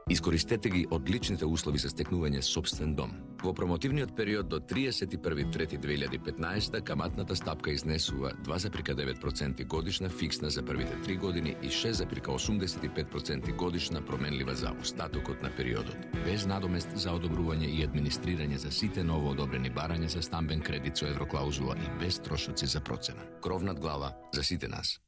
Искористете ги одличните услови за стекнување сопствен дом. Во промотивниот период до 31.3.2015 каматната стапка изнесува 2,9% годишна фиксна за првите 3 години и 6,85% годишна променлива за остатокот на периодот, без надомест за одобрување и администрирање за сите ново одобрени барања за стамбен кредит со евроклаузула и без трошоци за процена. Кров над глава за сите нас.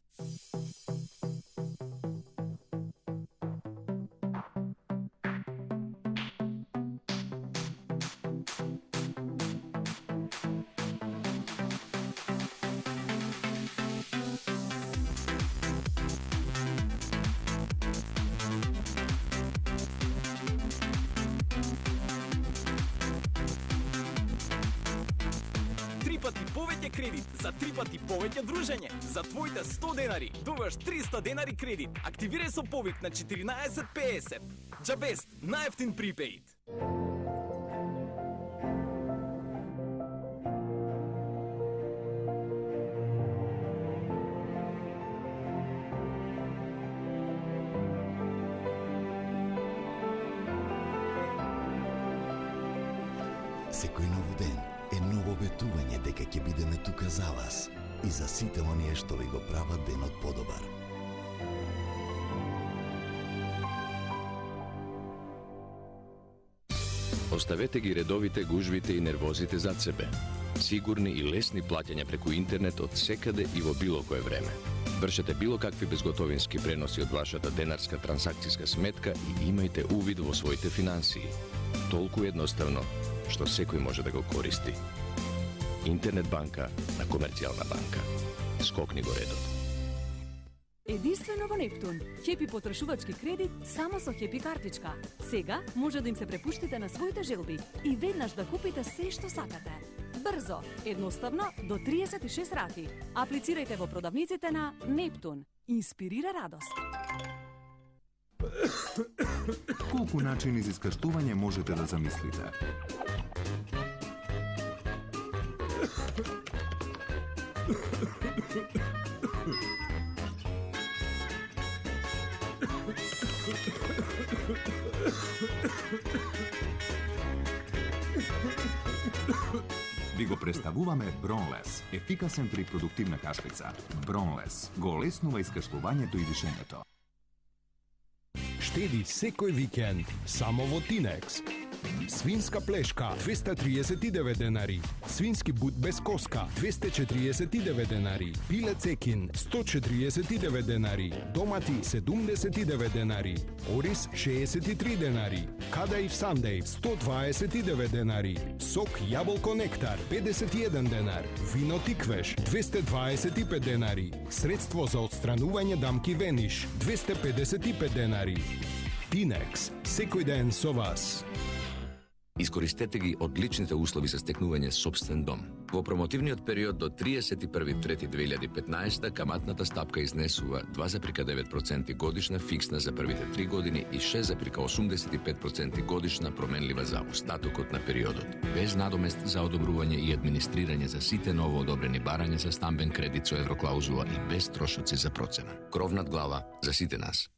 Кредит за 3 пати повеќе дружење. За твоите 100 денари добиваш 300 денари кредит. Активирај со повик на 1450. Джабест, најефтин припеид. Секој нов ден е ново ветување дека ќе бидеме тука за вас и за сите оние што ви го прават денот подобар. Оставете ги редовите, гужвите и нервозите зад себе. Сигурни и лесни плаќања преку интернет од секаде и во било кое време. Вршете било какви безготовински преноси од вашата денарска трансакцијска сметка и имајте увид во своите финансии. Толку едноставно што секој може да го користи. Интернет банка на Комерцијална банка. Скокни го редот. Единствено во Нептун. Хепи потрошувачки кредит само со Хепи картичка. Сега може да им се препуштите на своите желби и веднаш да купите се што сакате. Брзо, едноставно, до 36 рати. Аплицирајте во продавниците на Нептун. Инспирира радост. Колку начини за искаштување можете да замислите? Ви го представуваме Бронлес, ефикасен при продуктивна кашлица. Бронлес го олеснува искашлувањето и дишењето. Штеди секој викенд само во Тинекс. Свинска плешка 239 денари, свински бут без коска 249 денари, пиле цекин 149 денари, домати 79 денари, ориз 63 денари, кадаив сандеј 129 денари, сок јаболко нектар 51 денар, вино тиквеш 225 денари, средство за отстранување дамки вениш 255 денари. Тинекс, секој ден со вас. Искористете ги одличните услови за стекнување сопствен дом. Во промотивниот период до 31.3.2015 каматната стапка изнесува 2,9% годишна фиксна за првите 3 години и 6,85% годишна променлива за остатокот на периодот, без надомест за одобрување и администрирање за сите ново одобрени барања за стамбен кредит со евроклаузула и без трошоци за процена. Кров над глава за сите нас.